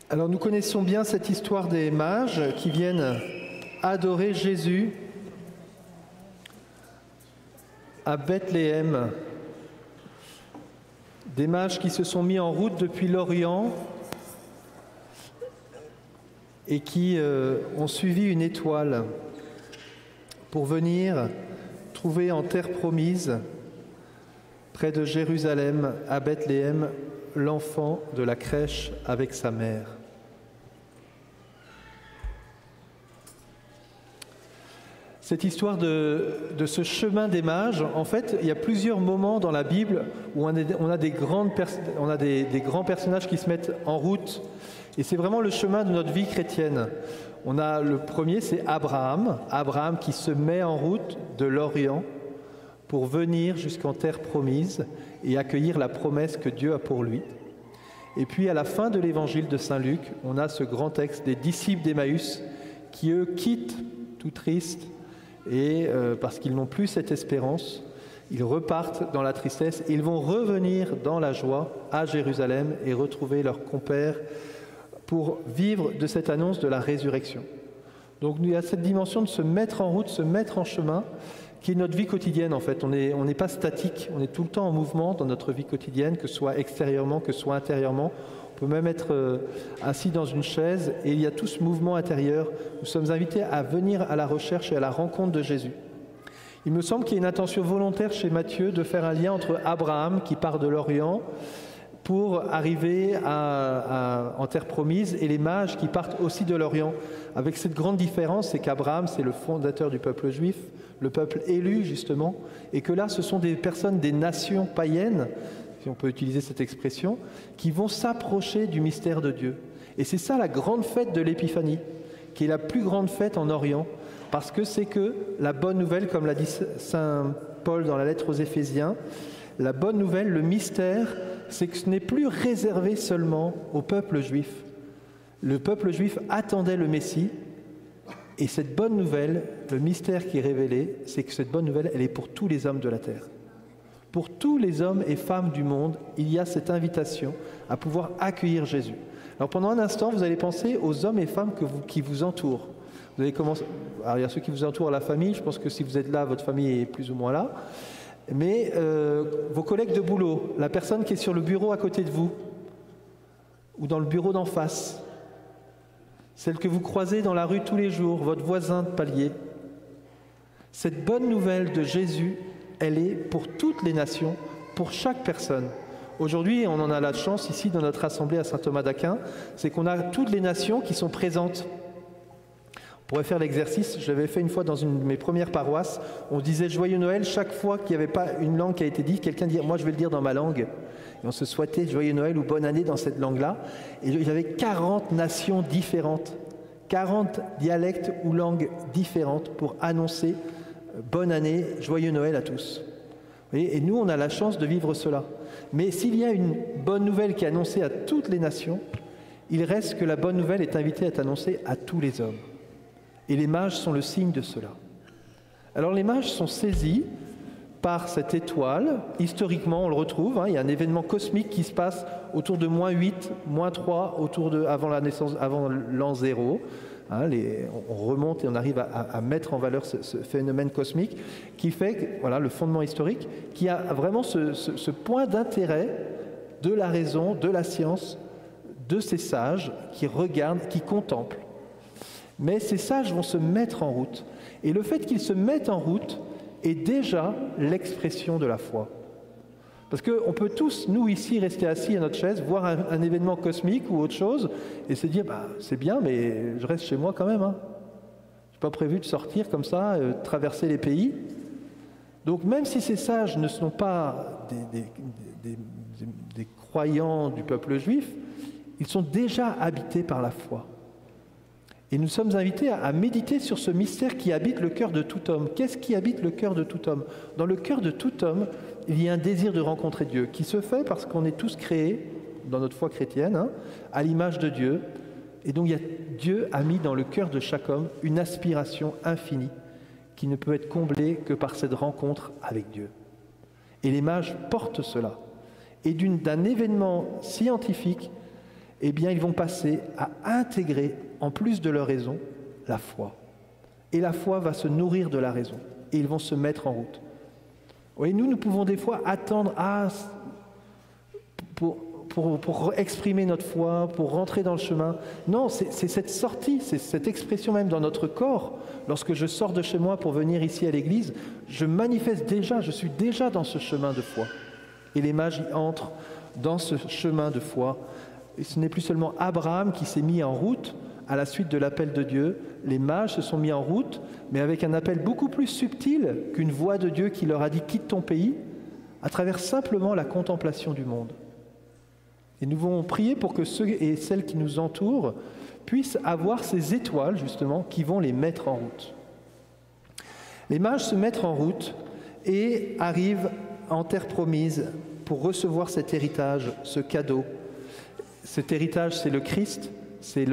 Alors nous connaissons bien cette histoire des mages qui viennent adorer Jésus à Bethléem. Des mages qui se sont mis en route depuis l'Orient et qui ont suivi une étoile pour venir trouver en terre promise, près de Jérusalem, à Bethléem, l'enfant de la crèche avec sa mère. Cette histoire de ce chemin des mages, en fait, il y a plusieurs moments dans la Bible où on a des grands personnages qui se mettent en route. Et c'est vraiment le chemin de notre vie chrétienne. On a le premier, c'est Abraham. Abraham qui se met en route de l'Orient pour venir jusqu'en terre promise et accueillir la promesse que Dieu a pour lui. Et puis à la fin de l'évangile de Saint Luc, on a ce grand texte des disciples d'Emmaüs qui, eux, quittent tout tristes et parce qu'ils n'ont plus cette espérance, ils repartent dans la tristesse et ils vont revenir dans la joie à Jérusalem et retrouver leurs compères pour vivre de cette annonce de la résurrection. Donc il y a cette dimension de se mettre en route, se mettre en chemin, qui est notre vie quotidienne en fait. On n'est pas statique, on est tout le temps en mouvement dans notre vie quotidienne, que ce soit extérieurement, que ce soit intérieurement. On peut même être assis dans une chaise et il y a tout ce mouvement intérieur. Nous sommes invités à venir à la recherche et à la rencontre de Jésus. Il me semble qu'il y a une intention volontaire chez Matthieu de faire un lien entre Abraham qui part de l'Orient pour arriver en terre promise et les mages qui partent aussi de l'Orient. Avec cette grande différence, c'est qu'Abraham, c'est le fondateur du peuple juif, le peuple élu justement, et que là, ce sont des personnes des nations païennes, si on peut utiliser cette expression, qui vont s'approcher du mystère de Dieu. Et c'est ça la grande fête de l'Épiphanie, qui est la plus grande fête en Orient, parce que c'est que la bonne nouvelle, comme l'a dit saint Paul dans la lettre aux Éphésiens, la bonne nouvelle, le mystère, c'est que ce n'est plus réservé seulement au peuple juif. Le peuple juif attendait le Messie, et cette bonne nouvelle, le mystère qui est révélé, c'est que cette bonne nouvelle, elle est pour tous les hommes de la terre. Pour tous les hommes et femmes du monde, il y a cette invitation à pouvoir accueillir Jésus. Alors pendant un instant, vous allez penser aux hommes et femmes qui vous entourent. Vous allez commencer. Alors il y a ceux qui vous entourent, la famille. Je pense que si vous êtes là, votre famille est plus ou moins là. Mais vos collègues de boulot, la personne qui est sur le bureau à côté de vous, ou dans le bureau d'en face, celle que vous croisez dans la rue tous les jours, votre voisin de palier. Cette bonne nouvelle de Jésus, elle est pour toutes les nations, pour chaque personne. Aujourd'hui, on en a la chance ici dans notre assemblée à Saint-Thomas d'Aquin, c'est qu'on a toutes les nations qui sont présentes. On pourrait faire l'exercice, je l'avais fait une fois dans une de mes premières paroisses, on disait Joyeux Noël, chaque fois qu'il n'y avait pas une langue qui a été dite, quelqu'un disait moi je vais le dire dans ma langue. Et on se souhaitait Joyeux Noël ou Bonne Année dans cette langue-là. Et il y avait 40 nations différentes, 40 dialectes ou langues différentes pour annoncer Bonne Année, Joyeux Noël à tous. Vous voyez, et nous, on a la chance de vivre cela. Mais s'il y a une bonne nouvelle qui est annoncée à toutes les nations, il reste que la bonne nouvelle est invitée à être annoncée à tous les hommes. Et les mages sont le signe de cela. Alors les mages sont saisis par cette étoile. Historiquement, on le retrouve. Il y a un événement cosmique qui se passe autour de -8, -3, avant la naissance, avant l'an 0. On remonte et on arrive à mettre en valeur ce phénomène cosmique qui fait que, voilà, le fondement historique, qui a vraiment ce point d'intérêt de la raison, de la science, de ces sages qui regardent, qui contemplent. Mais ces sages vont se mettre en route. Et le fait qu'ils se mettent en route est déjà l'expression de la foi. Parce qu'on peut tous, nous ici, rester assis à notre chaise, voir un événement cosmique ou autre chose, et se dire, c'est bien, mais je reste chez moi quand même. Je n'ai pas prévu de sortir comme ça, traverser les pays. Donc même si ces sages ne sont pas des croyants du peuple juif, ils sont déjà habités par la foi. Et nous sommes invités à méditer sur ce mystère qui habite le cœur de tout homme. Qu'est-ce qui habite le cœur de tout homme? Dans le cœur de tout homme, il y a un désir de rencontrer Dieu, qui se fait parce qu'on est tous créés, dans notre foi chrétienne, à l'image de Dieu. Et donc Dieu a mis dans le cœur de chaque homme une aspiration infinie qui ne peut être comblée que par cette rencontre avec Dieu. Et les mages portent cela. Et d'un événement scientifique eh bien ils vont passer à intégrer, en plus de leur raison, la foi. Et la foi va se nourrir de la raison. Et ils vont se mettre en route. Vous voyez, nous pouvons des fois attendre pour exprimer notre foi, pour rentrer dans le chemin. Non, c'est cette sortie, c'est cette expression même dans notre corps. Lorsque je sors de chez moi pour venir ici à l'église, je manifeste déjà, je suis déjà dans ce chemin de foi. Et les mages y entrent dans ce chemin de foi. Et ce n'est plus seulement Abraham qui s'est mis en route à la suite de l'appel de Dieu. Les mages se sont mis en route, mais avec un appel beaucoup plus subtil qu'une voix de Dieu qui leur a dit « quitte ton pays », à travers simplement la contemplation du monde. Et nous voulons prier pour que ceux et celles qui nous entourent puissent avoir ces étoiles, justement, qui vont les mettre en route. Les mages se mettent en route et arrivent en terre promise pour recevoir cet héritage, ce cadeau. Cet héritage, c'est le Christ, c'est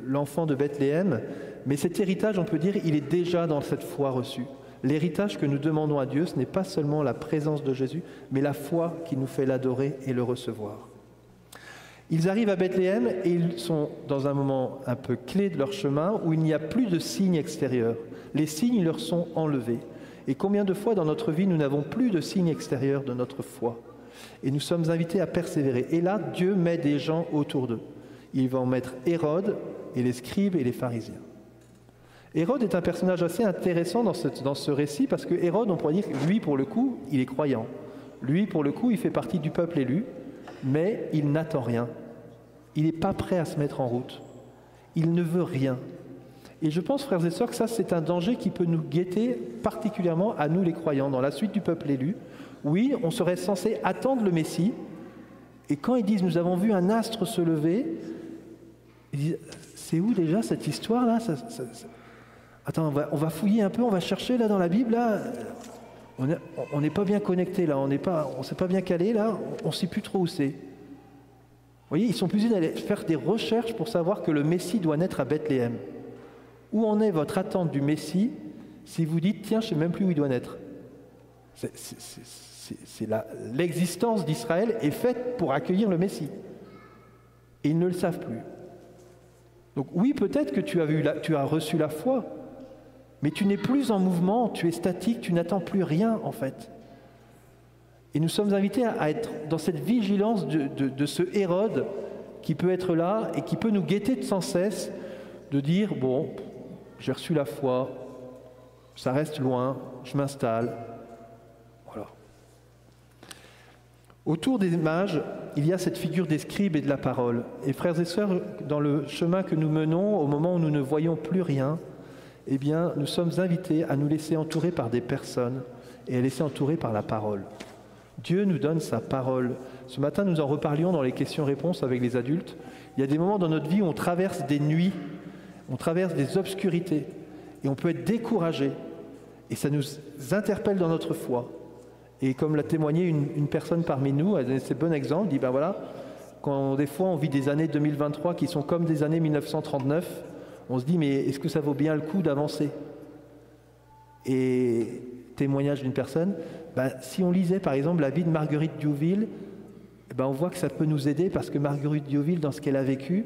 l'enfant de Bethléem, mais cet héritage, on peut dire, il est déjà dans cette foi reçue. L'héritage que nous demandons à Dieu, ce n'est pas seulement la présence de Jésus, mais la foi qui nous fait l'adorer et le recevoir. Ils arrivent à Bethléem et ils sont dans un moment un peu clé de leur chemin où il n'y a plus de signes extérieurs. Les signes leur sont enlevés. Et combien de fois dans notre vie nous n'avons plus de signes extérieurs de notre foi? Et nous sommes invités à persévérer. Et là, Dieu met des gens autour d'eux. Il va en mettre Hérode et les scribes et les pharisiens. Hérode est un personnage assez intéressant dans ce récit parce que Hérode, on pourrait dire, lui pour le coup, il est croyant. Lui pour le coup, il fait partie du peuple élu. Mais il n'attend rien. Il n'est pas prêt à se mettre en route. Il ne veut rien. Et je pense, frères et sœurs, que ça, c'est un danger qui peut nous guetter particulièrement à nous les croyants, dans la suite du peuple élu. Oui, on serait censé attendre le Messie. Et quand ils disent « nous avons vu un astre se lever », ils disent « c'est où déjà cette histoire-là » Attends, on va fouiller un peu, on va chercher là dans la Bible, là. On n'est pas bien connecté là, on ne s'est pas bien calé là, on ne sait plus trop où c'est. Vous voyez, ils sont obligés d'aller faire des recherches pour savoir que le Messie doit naître à Bethléem. Où en est votre attente du Messie si vous dites, tiens, je ne sais même plus où il doit naître? L'existence d'Israël est faite pour accueillir le Messie. Et ils ne le savent plus. Donc oui, peut-être que tu as reçu la foi, mais tu n'es plus en mouvement, tu es statique, tu n'attends plus rien en fait. Et nous sommes invités à être dans cette vigilance de ce Hérode qui peut être là et qui peut nous guetter sans cesse, de dire, bon, j'ai reçu la foi, ça reste loin, je m'installe. Voilà. Autour des mages, il y a cette figure des scribes et de la parole. Et frères et sœurs, dans le chemin que nous menons, au moment où nous ne voyons plus rien, eh bien, nous sommes invités à nous laisser entourer par des personnes et à laisser entourer par la parole. Dieu nous donne sa parole. Ce matin, nous en reparlions dans les questions-réponses avec les adultes. Il y a des moments dans notre vie où on traverse des nuits, on traverse des obscurités et on peut être découragé. Et ça nous interpelle dans notre foi. Et comme l'a témoigné une personne parmi nous, elle a donné ce bon exemple, dit, ben voilà, quand des fois on vit des années 2023 qui sont comme des années 1939, on se dit, mais est-ce que ça vaut bien le coup d'avancer? Et témoignage d'une personne, si on lisait par exemple la vie de Marguerite Diouville, on voit que ça peut nous aider parce que Marguerite Diouville, dans ce qu'elle a vécu,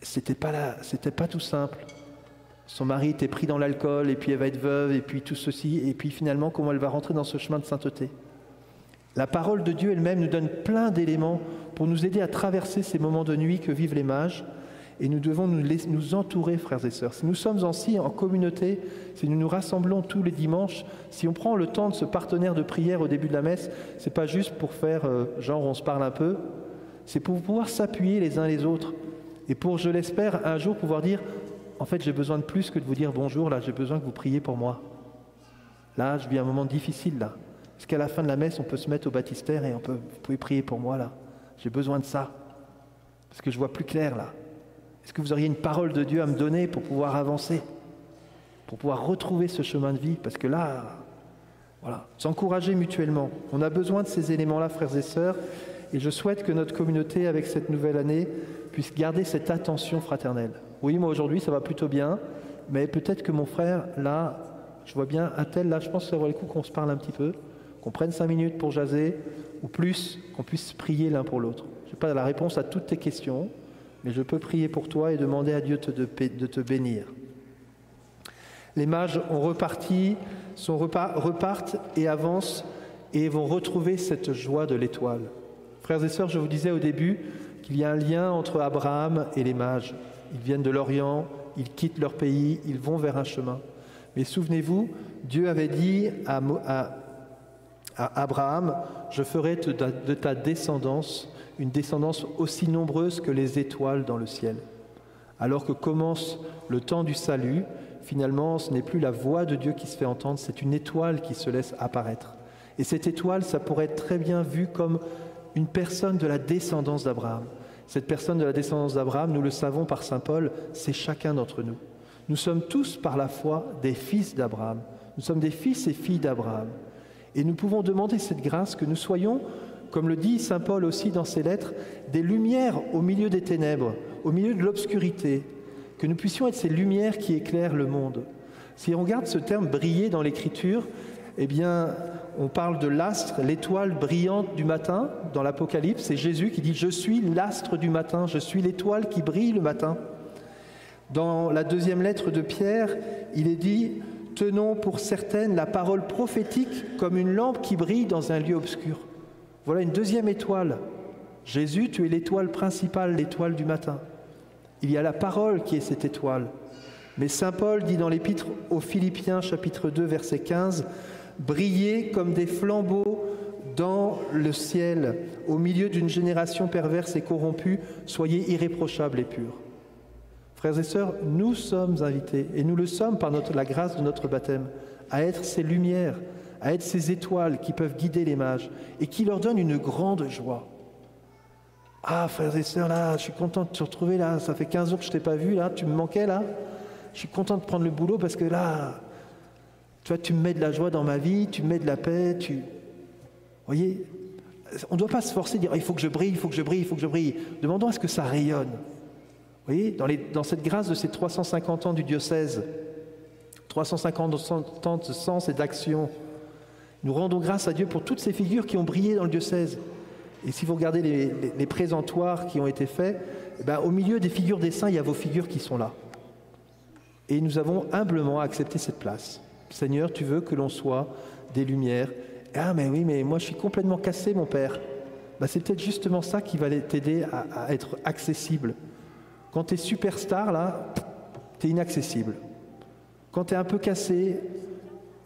c'était pas tout simple. Son mari était pris dans l'alcool, et puis elle va être veuve, et puis tout ceci, et puis finalement comment elle va rentrer dans ce chemin de sainteté. La parole de Dieu elle-même nous donne plein d'éléments pour nous aider à traverser ces moments de nuit que vivent les mages. Et nous devons nous entourer, frères et sœurs. Si nous sommes ainsi en communauté, si nous nous rassemblons tous les dimanches, si on prend le temps de ce partenaire de prière au début de la messe, ce n'est pas juste pour faire genre on se parle un peu, c'est pour pouvoir s'appuyer les uns les autres. Et pour, je l'espère, un jour pouvoir dire, en fait j'ai besoin de plus que de vous dire bonjour, là j'ai besoin que vous priez pour moi. Là, je vis un moment difficile là. Parce qu'à la fin de la messe, on peut se mettre au baptistère et vous pouvez prier pour moi là. J'ai besoin de ça. Parce que je vois plus clair là. Est-ce que vous auriez une parole de Dieu à me donner pour pouvoir avancer, pour pouvoir retrouver ce chemin de vie? Parce que là, voilà, s'encourager mutuellement. On a besoin de ces éléments-là, frères et sœurs, et je souhaite que notre communauté, avec cette nouvelle année, puisse garder cette attention fraternelle. Oui, moi aujourd'hui, ça va plutôt bien, mais peut-être que mon frère, là, je vois bien un tel, là, je pense que ça vaut le coup qu'on se parle un petit peu, qu'on prenne 5 minutes pour jaser, ou plus, qu'on puisse prier l'un pour l'autre. Je pas la réponse à toutes tes questions, mais je peux prier pour toi et demander à Dieu de te bénir. Les mages repartent et avancent et vont retrouver cette joie de l'étoile. Frères et sœurs, je vous disais au début qu'il y a un lien entre Abraham et les mages. Ils viennent de l'Orient, ils quittent leur pays, ils vont vers un chemin. Mais souvenez-vous, Dieu avait dit à Abraham, « Je ferai de ta descendance une descendance aussi nombreuse que les étoiles dans le ciel. » Alors que commence le temps du salut, finalement, ce n'est plus la voix de Dieu qui se fait entendre, c'est une étoile qui se laisse apparaître. Et cette étoile, ça pourrait être très bien vu comme une personne de la descendance d'Abraham. Cette personne de la descendance d'Abraham, nous le savons par saint Paul, c'est chacun d'entre nous. Nous sommes tous par la foi des fils d'Abraham. Nous sommes des fils et filles d'Abraham. Et nous pouvons demander cette grâce que nous soyons, comme le dit saint Paul aussi dans ses lettres, des lumières au milieu des ténèbres, au milieu de l'obscurité, que nous puissions être ces lumières qui éclairent le monde. Si on regarde ce terme « briller » dans l'Écriture, eh bien, on parle de l'astre, l'étoile brillante du matin dans l'Apocalypse. C'est Jésus qui dit « Je suis l'astre du matin, je suis l'étoile qui brille le matin ». Dans la deuxième lettre de Pierre, il est dit « Tenons pour certaine la parole prophétique comme une lampe qui brille dans un lieu obscur ». Voilà une deuxième étoile. Jésus, tu es l'étoile principale, l'étoile du matin. Il y a la parole qui est cette étoile. Mais saint Paul dit dans l'épître aux Philippiens, chapitre 2, verset 15, « Brillez comme des flambeaux dans le ciel, au milieu d'une génération perverse et corrompue, soyez irréprochables et purs. » Frères et sœurs, nous sommes invités, et nous le sommes par la grâce de notre baptême, à être ces lumières, à être ces étoiles qui peuvent guider les mages et qui leur donnent une grande joie. Ah, frères et sœurs, là, je suis content de te retrouver, là, ça fait 15 jours que je ne t'ai pas vu, là, tu me manquais, là. Je suis content de prendre le boulot parce que là, tu vois, tu me mets de la joie dans ma vie, tu me mets de la paix, Vous voyez, on ne doit pas se forcer, dire, il faut que je brille, il faut que je brille, il faut que je brille. Demandons à ce que ça rayonne. Vous voyez, dans cette grâce de ces 350 ans du diocèse, 350 ans de sens et d'action, nous rendons grâce à Dieu pour toutes ces figures qui ont brillé dans le diocèse. Et si vous regardez les présentoirs qui ont été faits, eh bien, au milieu des figures des saints, il y a vos figures qui sont là. Et nous avons humblement accepté cette place. Seigneur, tu veux que l'on soit des lumières. Ah, mais oui, mais moi je suis complètement cassé, mon Père. Ben, c'est peut-être justement ça qui va t'aider à être accessible. Quand tu es superstar, là, tu es inaccessible. Quand tu es un peu cassé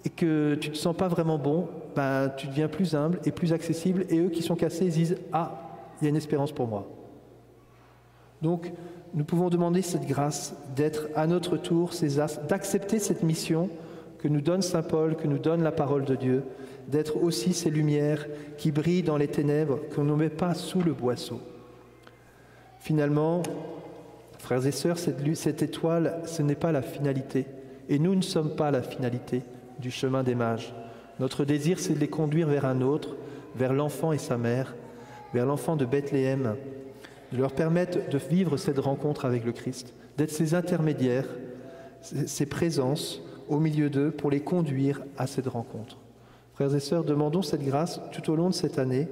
et que tu ne te sens pas vraiment bon, ben, tu deviens plus humble et plus accessible. Et eux qui sont cassés, ils disent « Ah, il y a une espérance pour moi ». Donc, nous pouvons demander cette grâce d'être à notre tour ces astres, d'accepter cette mission que nous donne saint Paul, que nous donne la parole de Dieu, d'être aussi ces lumières qui brillent dans les ténèbres, qu'on ne met pas sous le boisseau. Finalement, frères et sœurs, cette étoile, ce n'est pas la finalité. Et nous ne sommes pas la finalité du chemin des mages. Notre désir, c'est de les conduire vers un autre, vers l'enfant et sa mère, vers l'enfant de Bethléem, de leur permettre de vivre cette rencontre avec le Christ, d'être ces intermédiaires, ces présences au milieu d'eux pour les conduire à cette rencontre. Frères et sœurs, demandons cette grâce tout au long de cette année,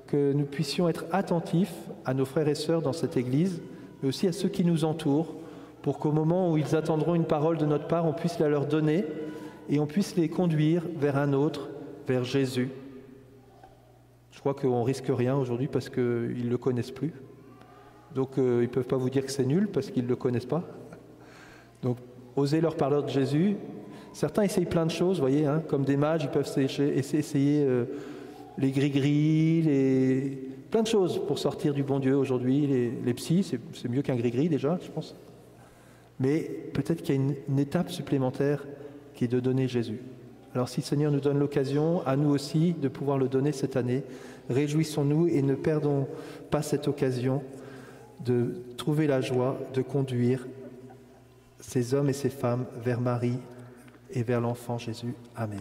que nous puissions être attentifs à nos frères et sœurs dans cette Église, mais aussi à ceux qui nous entourent, pour qu'au moment où ils attendront une parole de notre part, on puisse la leur donner et on puisse les conduire vers un autre, vers Jésus. Je crois qu'on ne risque rien aujourd'hui parce qu'ils ne le connaissent plus. Donc ils ne peuvent pas vous dire que c'est nul parce qu'ils ne le connaissent pas. Donc osez leur parler de Jésus. Certains essayent plein de choses, vous voyez, hein, comme des mages, ils peuvent essayer les gris-gris, plein de choses pour sortir du bon Dieu aujourd'hui. Les psys, c'est mieux qu'un gris-gris déjà, je pense. Mais peut-être qu'il y a une étape supplémentaire qui est de donner Jésus. Alors si le Seigneur nous donne l'occasion, à nous aussi, de pouvoir le donner cette année, réjouissons-nous et ne perdons pas cette occasion de trouver la joie de conduire ces hommes et ces femmes vers Marie et vers l'enfant Jésus. Amen.